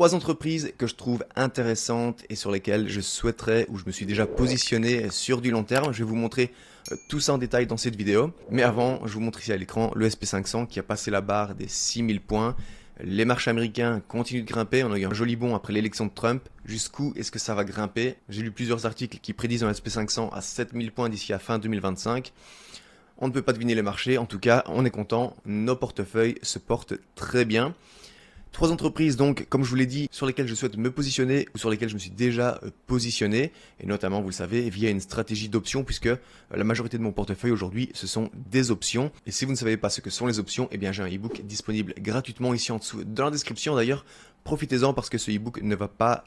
3 entreprises que je trouve intéressantes et sur lesquelles je souhaiterais ou je me suis déjà positionné sur du long terme. Je vais vous montrer tout ça en détail dans cette vidéo. Mais avant, je vous montre ici à l'écran le SP500 qui a passé la barre des 6000 points. Les marchés américains continuent de grimper. On a eu un joli bond après l'élection de Trump. Jusqu'où est-ce que ça va grimper? J'ai lu plusieurs articles qui prédisent un SP500 à 7000 points d'ici à fin 2025. On ne peut pas deviner les marchés. En tout cas, on est content. Nos portefeuilles se portent très bien. 3 entreprises donc, comme je vous l'ai dit, sur lesquelles je souhaite me positionner ou sur lesquelles je me suis déjà positionné, et notamment, vous le savez, via une stratégie d'options, puisque la majorité de mon portefeuille aujourd'hui, ce sont des options. Et si vous ne savez pas ce que sont les options, eh bien j'ai un e-book disponible gratuitement ici en dessous dans la description. D'ailleurs, profitez-en parce que ce e-book ne va pas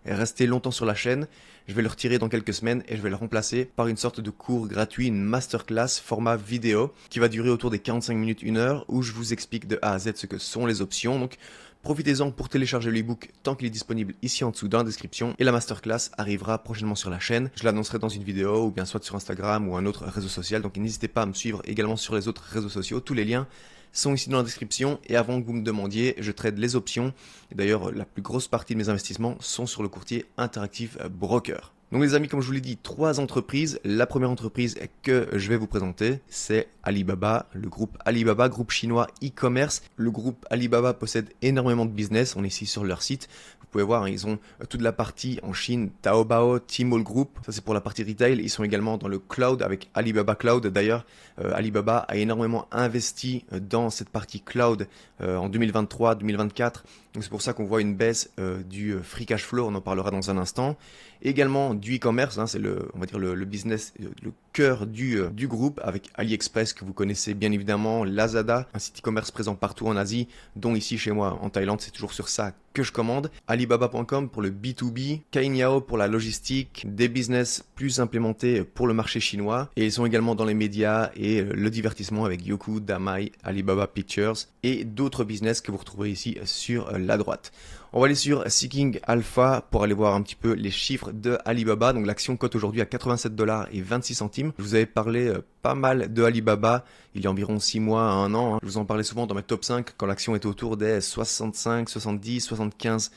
rester longtemps sur la chaîne. Je vais le retirer dans quelques semaines et je vais le remplacer par une sorte de cours gratuit, une masterclass format vidéo qui va durer autour des 45 minutes, 1 heure, où je vous explique de A à Z ce que sont les options. Donc profitez-en pour télécharger l'e-book tant qu'il est disponible ici en dessous dans la description, et la masterclass arrivera prochainement sur la chaîne. Je l'annoncerai dans une vidéo ou bien soit sur Instagram ou un autre réseau social, donc n'hésitez pas à me suivre également sur les autres réseaux sociaux. Tous les liens sont ici dans la description, et avant que vous me demandiez, je trade les options. Et d'ailleurs, la plus grosse partie de mes investissements sont sur le courtier Interactive Broker. Donc les amis, comme je vous l'ai dit, 3 entreprises. La première entreprise que je vais vous présenter, c'est Alibaba, le groupe Alibaba, groupe chinois e-commerce. Le groupe Alibaba possède énormément de business. On est ici sur leur site. Vous pouvez voir, ils ont toute la partie en Chine, Taobao, Tmall Group. Ça, c'est pour la partie retail. Ils sont également dans le cloud avec Alibaba Cloud. D'ailleurs, Alibaba a énormément investi dans cette partie cloud en 2023-2024. Donc c'est pour ça qu'on voit une baisse du free cash flow. On en parlera dans un instant. Également du e-commerce, hein, c'est on va dire le business, le cœur du groupe, avec AliExpress que vous connaissez bien évidemment, Lazada, un site e-commerce présent partout en Asie, dont ici chez moi en Thaïlande, c'est toujours sur ça que je commande. Alibaba.com pour le B2B, Cainiao pour la logistique, des business plus implémentés pour le marché chinois, et ils sont également dans les médias et le divertissement avec Youku, Damai, Alibaba Pictures et d'autres business que vous retrouverez ici sur la droite. On va aller sur Seeking Alpha pour aller voir un petit peu les chiffres de Alibaba. Donc l'action cote aujourd'hui à 87 $ et 26 centimes. Je vous avais parlé pas mal de Alibaba il y a environ 6 mois à 1 an. Je vous en parlais souvent dans mes top 5 quand l'action était autour des 65, 70, 75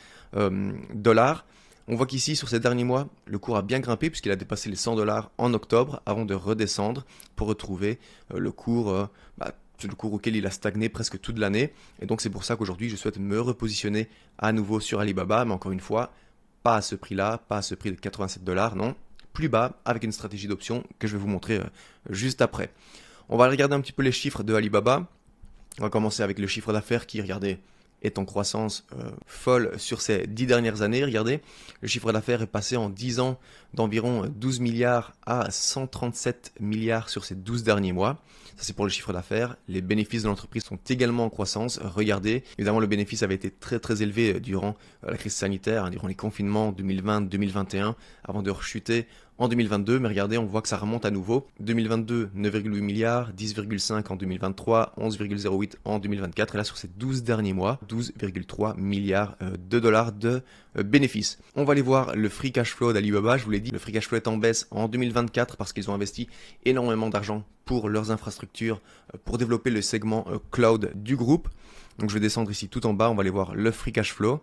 dollars. On voit qu'ici, sur ces derniers mois, le cours a bien grimpé puisqu'il a dépassé les 100 $ en octobre avant de redescendre pour retrouver le cours c'est le cours auquel il a stagné presque toute l'année. Et donc c'est pour ça qu'aujourd'hui je souhaite me repositionner à nouveau sur Alibaba, mais encore une fois, pas à ce prix-là, pas à ce prix de 87 $, non, plus bas, avec une stratégie d'option que je vais vous montrer juste après. On va regarder un petit peu les chiffres de Alibaba. On va commencer avec le chiffre d'affaires qui, regardez, est en croissance folle sur ces 10 dernières années. Regardez, le chiffre d'affaires est passé en 10 ans d'environ 12 milliards à 137 milliards sur ces 12 derniers mois. Ça, c'est pour le chiffre d'affaires. Les bénéfices de l'entreprise sont également en croissance. Regardez, évidemment, le bénéfice avait été très très élevé durant la crise sanitaire, durant les confinements 2020-2021, avant de rechuter en 2022, mais regardez, on voit que ça remonte à nouveau. 2022, 9,8 milliards, 10,5 en 2023, 11,08 en 2024, et là sur ces 12 derniers mois, 12,3 milliards de dollars de bénéfices. On va aller voir le free cash flow d'Alibaba. Je vous l'ai dit, le free cash flow est en baisse en 2024 parce qu'ils ont investi énormément d'argent pour leurs infrastructures, pour développer le segment cloud du groupe. Donc je vais descendre ici tout en bas, on va aller voir le free cash flow.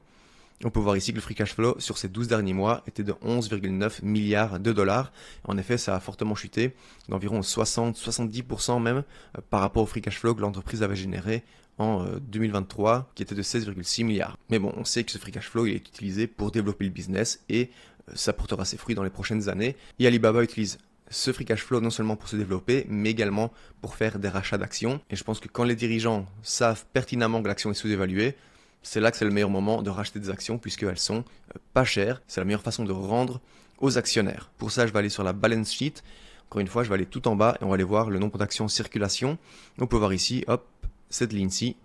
On peut voir ici que le free cash flow sur ces 12 derniers mois était de 11,9 milliards de dollars. En effet, ça a fortement chuté d'environ 60-70% même par rapport au free cash flow que l'entreprise avait généré en 2023, qui était de 16,6 milliards. Mais bon, on sait que ce free cash flow il est utilisé pour développer le business et ça portera ses fruits dans les prochaines années. Et Alibaba utilise ce free cash flow non seulement pour se développer, mais également pour faire des rachats d'actions. Et je pense que quand les dirigeants savent pertinemment que l'action est sous-évaluée, c'est là que c'est le meilleur moment de racheter des actions puisqu'elles sont pas chères. C'est la meilleure façon de rendre aux actionnaires. Pour ça, je vais aller sur la balance sheet. Encore une fois, je vais aller tout en bas et on va aller voir le nombre d'actions en circulation. On peut voir ici, hop, cette ligne-ci,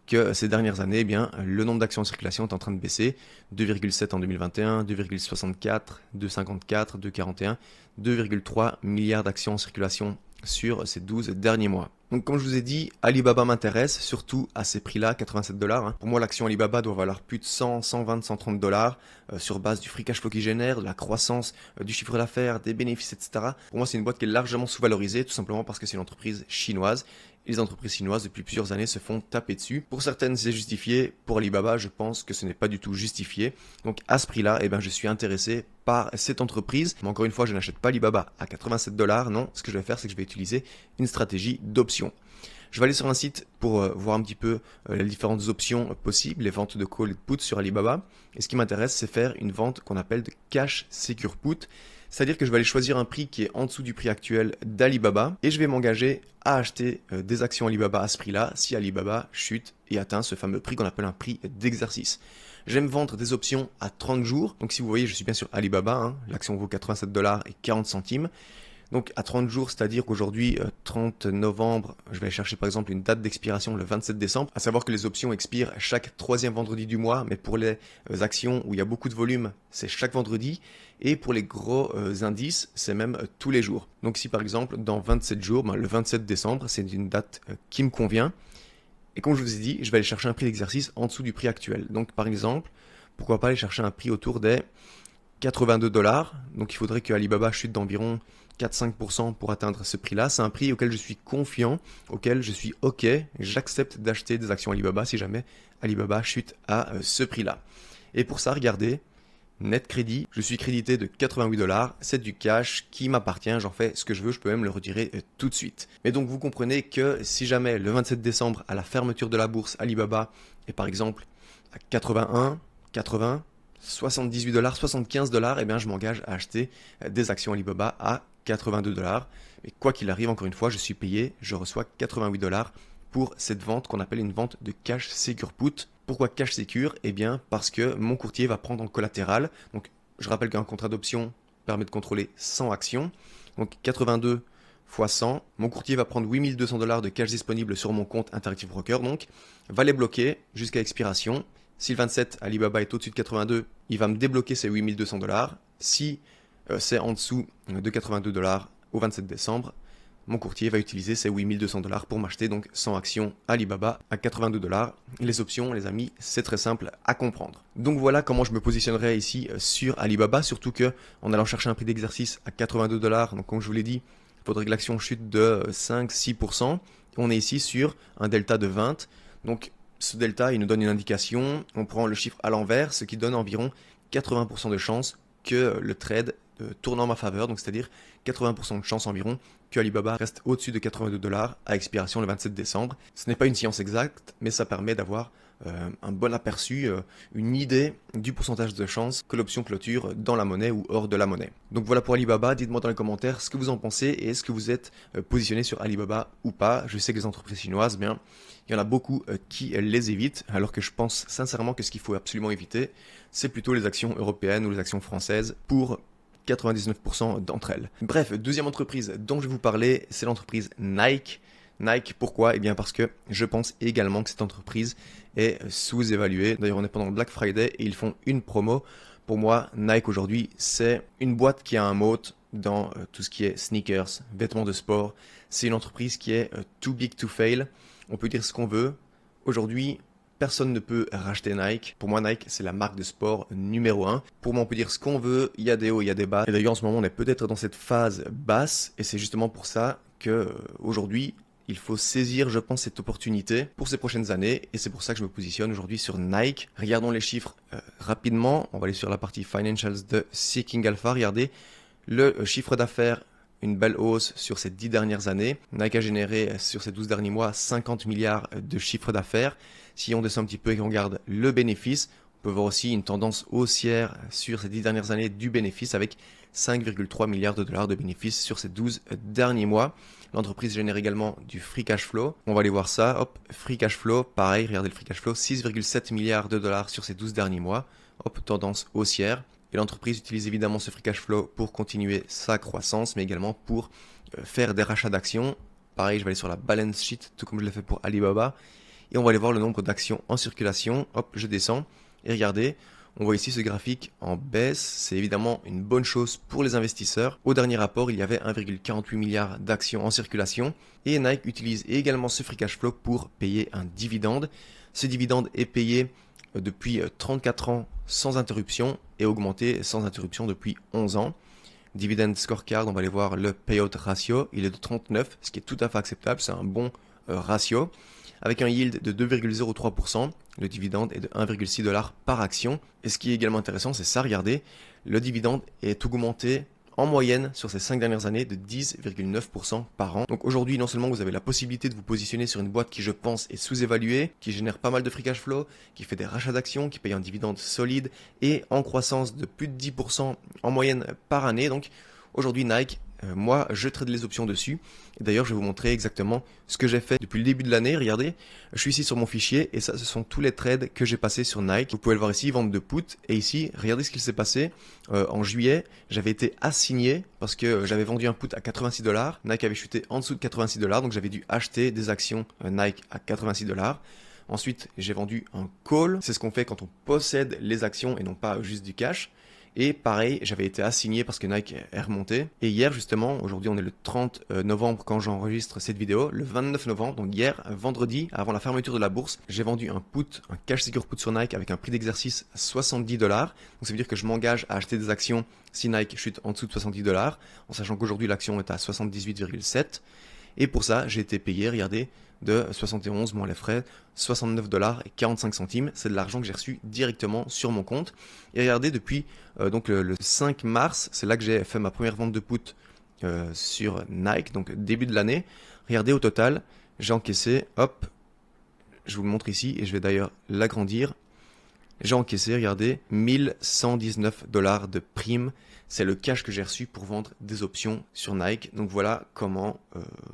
que ces dernières années, eh bien, le nombre d'actions en circulation est en train de baisser. 2,7 en 2021, 2,64, 2,54, 2,41, 2,3 milliards d'actions en circulation sur ces 12 derniers mois. Donc comme je vous ai dit, Alibaba m'intéresse, surtout à ces prix-là, 87 $. Pour moi, l'action Alibaba doit valoir plus de 100, 120, 130 $ sur base du free cash flow qu'il génère, de la croissance du chiffre d'affaires, des bénéfices, etc. Pour moi, c'est une boîte qui est largement sous-valorisée, tout simplement parce que c'est une entreprise chinoise. les entreprises chinoises depuis plusieurs années se font taper dessus. Pour certaines, c'est justifié. Pour Alibaba, je pense que ce n'est pas du tout justifié. Donc à ce prix-là, eh ben, je suis intéressé par cette entreprise. Mais encore une fois, je n'achète pas Alibaba à 87 $. Non, ce que je vais faire, c'est que je vais utiliser une stratégie d'option. Je vais aller sur un site pour voir un petit peu les différentes options possibles, les ventes de call et de put sur Alibaba. Et ce qui m'intéresse, c'est faire une vente qu'on appelle de cash secure put. C'est-à-dire que je vais aller choisir un prix qui est en dessous du prix actuel d'Alibaba et je vais m'engager à acheter des actions Alibaba à ce prix-là si Alibaba chute et atteint ce fameux prix qu'on appelle un prix d'exercice. J'aime vendre des options à 30 jours. Donc si vous voyez, je suis bien sur Alibaba, hein, l'action vaut 87 $ et 40 centimes. Donc à 30 jours, c'est-à-dire qu'aujourd'hui, 30 novembre, je vais aller chercher par exemple une date d'expiration le 27 décembre. À savoir que les options expirent chaque troisième vendredi du mois, mais pour les actions où il y a beaucoup de volume, c'est chaque vendredi. Et pour les gros indices, c'est même tous les jours. Donc si par exemple, dans 27 jours, le 27 décembre, c'est une date qui me convient. Et comme je vous ai dit, je vais aller chercher un prix d'exercice en dessous du prix actuel. Donc par exemple, pourquoi pas aller chercher un prix autour des 82 $. Donc il faudrait que Alibaba chute d'environ 4-5% pour atteindre ce prix-là. C'est un prix auquel je suis confiant, auquel je suis OK. J'accepte d'acheter des actions Alibaba si jamais Alibaba chute à ce prix-là. Et pour ça, regardez, net crédit, je suis crédité de 88 $. C'est du cash qui m'appartient. J'en fais ce que je veux. Je peux même le retirer tout de suite. Mais donc vous comprenez que si jamais le 27 décembre, à la fermeture de la bourse, Alibaba est par exemple à 81, 80, 78 $, 75 $, eh bien je m'engage à acheter des actions Alibaba à 82 $. Et quoi qu'il arrive, encore une fois, je suis payé, je reçois 88 $ pour cette vente qu'on appelle une vente de cash secure put. Pourquoi cash secure? Eh bien parce que mon courtier va prendre en collatéral. Donc je rappelle qu'un contrat d'option permet de contrôler 100 actions. Donc 82 fois 100, mon courtier va prendre 8200 $ de cash disponible sur mon compte Interactive Broker, donc va les bloquer jusqu'à expiration. Si le 27, Alibaba est au-dessus de 82, il va me débloquer ces 8200 $. Si c'est en dessous de 82 $ au 27 décembre, mon courtier va utiliser ces 8200 $ pour m'acheter donc 100 actions Alibaba à 82 $. Les options, les amis, c'est très simple à comprendre. Donc voilà comment je me positionnerai ici sur Alibaba, surtout que en allant chercher un prix d'exercice à 82 $, donc comme je vous l'ai dit, il faudrait que l'action chute de 5-6%. On est ici sur un delta de 20. Donc ce delta, il nous donne une indication. On prend le chiffre à l'envers, ce qui donne environ 80% de chance que le trade tourne en ma faveur. Donc c'est-à-dire 80% de chance environ que Alibaba reste au-dessus de 82 $ à expiration le 27 décembre. Ce n'est pas une science exacte, mais ça permet d'avoir un bon aperçu, une idée du pourcentage de chance que l'option clôture dans la monnaie ou hors de la monnaie. Donc voilà pour Alibaba, dites-moi dans les commentaires ce que vous en pensez et est-ce que vous êtes positionné sur Alibaba ou pas. Je sais que les entreprises chinoises, bien, il y en a beaucoup qui les évitent, alors que je pense sincèrement que ce qu'il faut absolument éviter, c'est plutôt les actions européennes ou les actions françaises pour 99% d'entre elles. Bref, deuxième entreprise dont je vais vous parler, c'est l'entreprise Nike. Nike, pourquoi? Eh bien parce que je pense également que cette entreprise est sous-évaluée. D'ailleurs, on est pendant le Black Friday et ils font une promo. Pour moi, Nike aujourd'hui, c'est une boîte qui a un moat dans tout ce qui est sneakers, vêtements de sport. C'est une entreprise qui est too big to fail. On peut dire ce qu'on veut. Aujourd'hui, personne ne peut racheter Nike. Pour moi, Nike, c'est la marque de sport numéro 1. Pour moi, on peut dire ce qu'on veut. Il y a des hauts, il y a des bas. Et d'ailleurs, en ce moment, on est peut-être dans cette phase basse. Et c'est justement pour ça que aujourd'hui, il faut saisir, je pense, cette opportunité pour ces prochaines années. Et c'est pour ça que je me positionne aujourd'hui sur Nike. Regardons les chiffres rapidement. On va aller sur la partie Financials de Seeking Alpha. Regardez le chiffre d'affaires. Une belle hausse sur ces 10 dernières années. Nike a généré sur ces 12 derniers mois 50 milliards de chiffre d'affaires. Si on descend un petit peu et qu'on regarde le bénéfice, on peut voir aussi une tendance haussière sur ces 10 dernières années du bénéfice avec 5,3 milliards de dollars de bénéfices sur ces 12 derniers mois. L'entreprise génère également du free cash flow. On va aller voir ça. Hop, free cash flow, pareil, regardez le free cash flow, 6,7 milliards de dollars sur ces 12 derniers mois. Hop, tendance haussière. Et l'entreprise utilise évidemment ce free cash flow pour continuer sa croissance, mais également pour faire des rachats d'actions. Pareil, je vais aller sur la balance sheet, tout comme je l'ai fait pour Alibaba. Et on va aller voir le nombre d'actions en circulation. Hop, je descends. Et regardez, on voit ici ce graphique en baisse. C'est évidemment une bonne chose pour les investisseurs. Au dernier rapport, il y avait 1,48 milliard d'actions en circulation. Et Nike utilise également ce free cash flow pour payer un dividende. Ce dividende est payé depuis 34 ans sans interruption et augmenté sans interruption depuis 11 ans. Dividend scorecard, on va aller voir le payout ratio, il est de 39, ce qui est tout à fait acceptable, c'est un bon ratio, avec un yield de 2,03%. Le dividende est de 1,6$ par action. Et ce qui est également intéressant, c'est ça, regardez, le dividende est augmenté en moyenne sur ces 5 dernières années de 10,9% par an. Donc aujourd'hui, non seulement vous avez la possibilité de vous positionner sur une boîte qui, je pense, est sous-évaluée, qui génère pas mal de free cash flow, qui fait des rachats d'actions, qui paye un dividende solide et en croissance de plus de 10% en moyenne par année. Donc aujourd'hui, Nike, moi, je trade les options dessus. Et d'ailleurs, je vais vous montrer exactement ce que j'ai fait depuis le début de l'année. Regardez, je suis ici sur mon fichier et ça, ce sont tous les trades que j'ai passés sur Nike. Vous pouvez le voir ici, vente de put. Et ici, regardez ce qu'il s'est passé. En juillet, j'avais été assigné parce que j'avais vendu un put à 86$. Nike avait chuté en dessous de 86$, donc j'avais dû acheter des actions Nike à 86$. Ensuite, j'ai vendu un call. C'est ce qu'on fait quand on possède les actions et non pas juste du cash. Et pareil, j'avais été assigné parce que Nike est remonté. Et hier, justement, aujourd'hui on est le 30 novembre quand j'enregistre cette vidéo, le 29 novembre, donc hier, vendredi, avant la fermeture de la bourse, j'ai vendu un put, un cash secure put sur Nike avec un prix d'exercice à 70$. Donc ça veut dire que je m'engage à acheter des actions si Nike chute en dessous de 70$, en sachant qu'aujourd'hui l'action est à 78,7$. Et pour ça, j'ai été payé, regardez, de 71 moins les frais, 69$ et 45 centimes. C'est de l'argent que j'ai reçu directement sur mon compte. Et regardez, depuis donc le 5 mars, c'est là que j'ai fait ma première vente de put sur Nike, donc début de l'année. Regardez, au total, j'ai encaissé, hop, je vous le montre ici et je vais d'ailleurs l'agrandir. J'ai encaissé, regardez, 1119$ de prime. C'est le cash que j'ai reçu pour vendre des options sur Nike. Donc voilà comment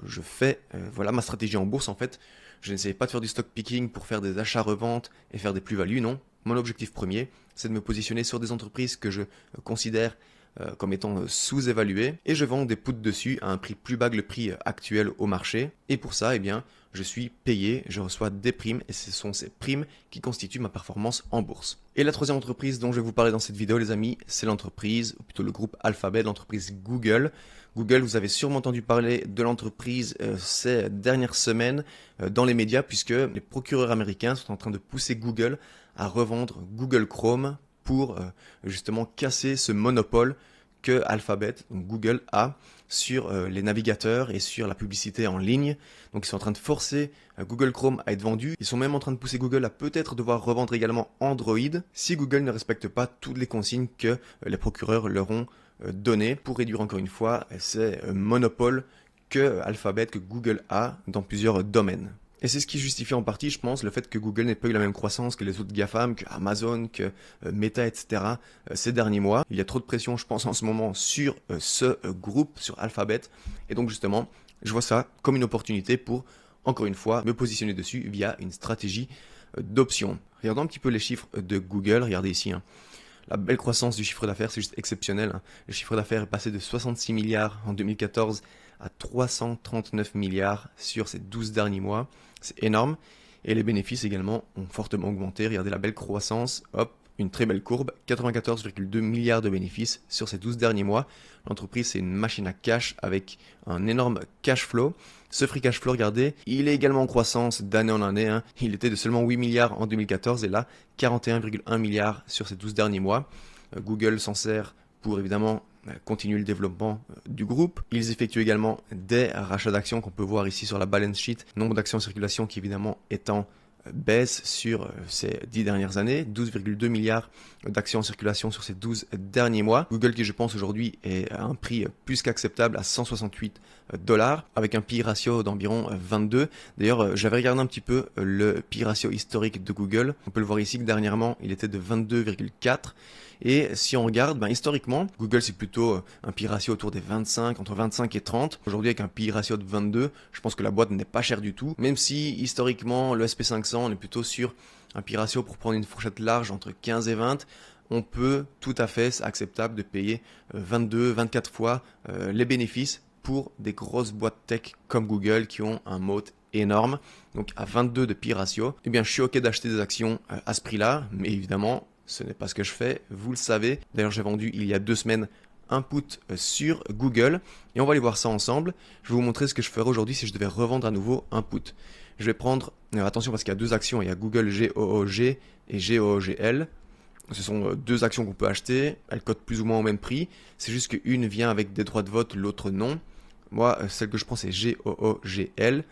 je fais, voilà ma stratégie en bourse en fait. Je n'essayais pas de faire du stock picking pour faire des achats-reventes et faire des plus-values, non. Mon objectif premier, c'est de me positionner sur des entreprises que je considère comme étant sous-évaluées et je vends des puts dessus à un prix plus bas que le prix actuel au marché. Et pour ça, eh bien, je suis payé, je reçois des primes et ce sont ces primes qui constituent ma performance en bourse. Et la troisième entreprise dont je vais vous parler dans cette vidéo, les amis, c'est l'entreprise, ou plutôt le groupe Alphabet, l'entreprise Google. Google, vous avez sûrement entendu parler de l'entreprise ces dernières semaines dans les médias puisque les procureurs américains sont en train de pousser Google à revendre Google Chrome pour justement casser ce monopole que Alphabet, donc Google, a sur les navigateurs et sur la publicité en ligne. Donc ils sont en train de forcer Google Chrome à être vendu. Ils sont même en train de pousser Google à peut-être devoir revendre également Android si Google ne respecte pas toutes les consignes que les procureurs leur ont données pour réduire encore une fois ces monopoles que Alphabet, que Google a dans plusieurs domaines. Et c'est ce qui justifie en partie, je pense, le fait que Google n'ait pas eu la même croissance que les autres GAFAM, que Amazon, que Meta, etc. Ces derniers mois. Il y a trop de pression, je pense, en ce moment sur ce groupe, sur Alphabet. Et donc, justement, je vois ça comme une opportunité pour, encore une fois, me positionner dessus via une stratégie d'options. Regardons un petit peu les chiffres de Google. Regardez ici, hein. La belle croissance du chiffre d'affaires, c'est juste exceptionnel, hein. Le chiffre d'affaires est passé de 66 milliards en 2014 à 339 milliards sur ces 12 derniers mois. C'est énorme. Et les bénéfices également ont fortement augmenté. Regardez la belle croissance. Hop, une très belle courbe. 94,2 milliards de bénéfices sur ces 12 derniers mois. L'entreprise, c'est une machine à cash avec un énorme cash flow. Ce free cash flow, regardez, il est également en croissance d'année en année, hein. Il était de seulement 8 milliards en 2014 et là, 41,1 milliards sur ces 12 derniers mois. Google s'en sert pour évidemment continuer le développement du groupe. Ils effectuent également des rachats d'actions qu'on peut voir ici sur la balance sheet. Nombre d'actions en circulation qui évidemment est en baisse sur ces 10 dernières années, 12,2 milliards d'actions en circulation sur ces 12 derniers mois. Google qui je pense aujourd'hui est à un prix plus qu'acceptable à 168 $, avec un PE ratio d'environ 22. D'ailleurs, j'avais regardé un petit peu le PE ratio historique de Google. On peut le voir ici que dernièrement, il était de 22,4. Et si on regarde, historiquement, Google c'est plutôt un PE ratio autour des 25, entre 25 et 30. Aujourd'hui avec un PE ratio de 22, je pense que la boîte n'est pas chère du tout. Même si historiquement le SP500 on est plutôt sur un PE ratio pour prendre une fourchette large entre 15 et 20. On peut tout à fait, c'est acceptable de payer 22, 24 fois les bénéfices pour des grosses boîtes tech comme Google qui ont un moat énorme. Donc à 22 de PE ratio, eh bien je suis ok d'acheter des actions à ce prix-là, mais évidemment ce n'est pas ce que je fais, vous le savez. D'ailleurs, j'ai vendu il y a 2 semaines un put sur Google et on va aller voir ça ensemble. Je vais vous montrer ce que je ferai aujourd'hui si je devais revendre à nouveau un put. Je vais prendre, attention parce qu'il y a deux actions, il y a Google GOOG et GOOGL. Ce sont deux actions qu'on peut acheter, elles cotent plus ou moins au même prix. C'est juste qu'une vient avec des droits de vote, l'autre non. Moi, celle que je prends c'est GOOGL.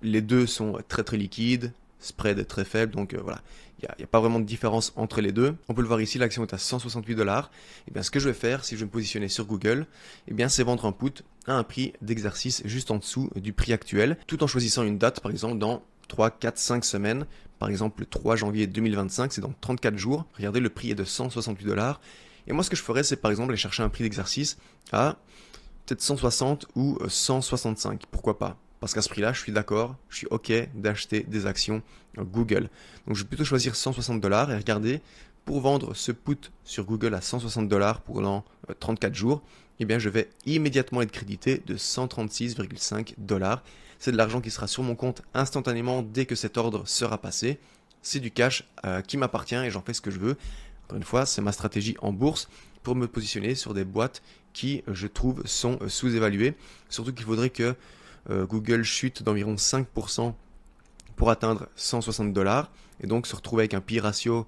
les deux sont très très liquides, spread très faible, donc voilà, il n'y a pas vraiment de différence entre les deux. On peut le voir ici, l'action est à 168 dollars. Et bien ce que je vais faire, si je vais me positionner sur Google, et bien c'est vendre un put à un prix d'exercice juste en dessous du prix actuel, tout en choisissant une date, par exemple dans 3, 4, 5 semaines. Par exemple, le 3 janvier 2025, c'est dans 34 jours. Regardez, le prix est de 168 dollars. Et moi, ce que je ferais, c'est par exemple aller chercher un prix d'exercice à peut-être 160 ou 165. Pourquoi pas? Parce qu'à ce prix-là, je suis d'accord, je suis OK d'acheter des actions Google. Donc, je vais plutôt choisir 160 dollars et regarder, pour vendre ce put sur Google à 160 dollars pendant 34 jours, eh bien, je vais immédiatement être crédité de 136,5 dollars. C'est de l'argent qui sera sur mon compte instantanément dès que cet ordre sera passé. C'est du cash qui m'appartient et j'en fais ce que je veux. Encore une fois, c'est ma stratégie en bourse pour me positionner sur des boîtes qui, je trouve, sont sous-évaluées. Surtout qu'il faudrait que Google chute d'environ 5% pour atteindre 160 dollars et donc se retrouver avec un PE ratio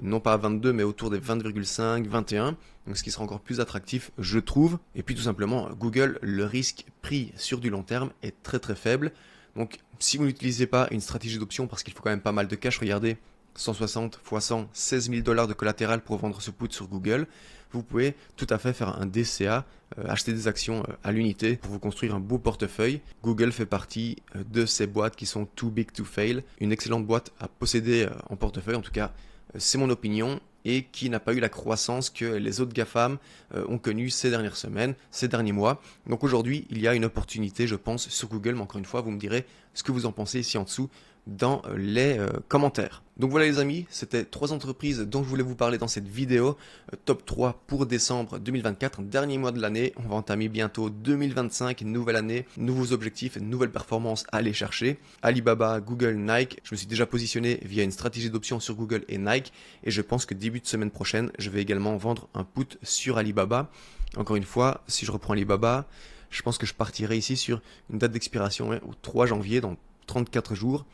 non pas à 22 mais autour des 20,5, 21, donc ce qui sera encore plus attractif je trouve. Et puis tout simplement Google, le risque pris sur du long terme est très très faible, donc si vous n'utilisez pas une stratégie d'option parce qu'il faut quand même pas mal de cash, regardez 160 x 100, 16 000 dollars de collatéral pour vendre ce put sur Google, vous pouvez tout à fait faire un DCA, acheter des actions à l'unité pour vous construire un beau portefeuille. Google fait partie de ces boîtes qui sont too big to fail, une excellente boîte à posséder en portefeuille, en tout cas c'est mon opinion, et qui n'a pas eu la croissance que les autres GAFAM ont connue ces dernières semaines, ces derniers mois. Donc aujourd'hui, il y a une opportunité, je pense, sur Google, mais encore une fois, vous me direz ce que vous en pensez ici en dessous dans les commentaires. Donc voilà les amis, c'était 3 entreprises dont je voulais vous parler dans cette vidéo. Top 3 pour décembre 2024, dernier mois de l'année. On va entamer bientôt 2025, nouvelle année, nouveaux objectifs, nouvelles performances à aller chercher. Alibaba, Google, Nike. Je me suis déjà positionné via une stratégie d'option sur Google et Nike. Et je pense que début de semaine prochaine, je vais également vendre un put sur Alibaba. Encore une fois, si je reprends Alibaba, je pense que je partirai ici sur une date d'expiration au 3 janvier, dans 34 jours.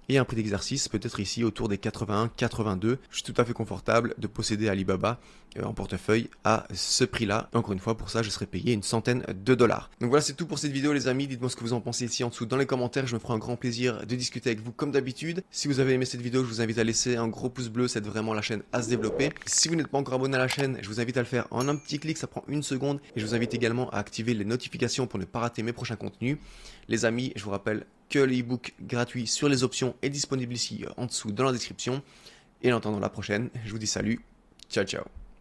Et un prix d'exercice peut-être ici autour des 81, 82. Je suis tout à fait confortable de posséder Alibaba en portefeuille à ce prix-là. Encore une fois, pour ça, je serai payé une centaine de dollars. Donc voilà, c'est tout pour cette vidéo les amis. Dites-moi ce que vous en pensez ici en dessous dans les commentaires. Je me ferai un grand plaisir de discuter avec vous comme d'habitude. Si vous avez aimé cette vidéo, je vous invite à laisser un gros pouce bleu. Ça aide vraiment la chaîne à se développer. Si vous n'êtes pas encore abonné à la chaîne, je vous invite à le faire en un petit clic. Ça prend une seconde. Et je vous invite également à activer les notifications pour ne pas rater mes prochains contenus. Les amis, je vous rappelle que l'e-book gratuit sur les options est disponible ici en dessous dans la description. Et en attendant la prochaine, je vous dis salut, ciao ciao.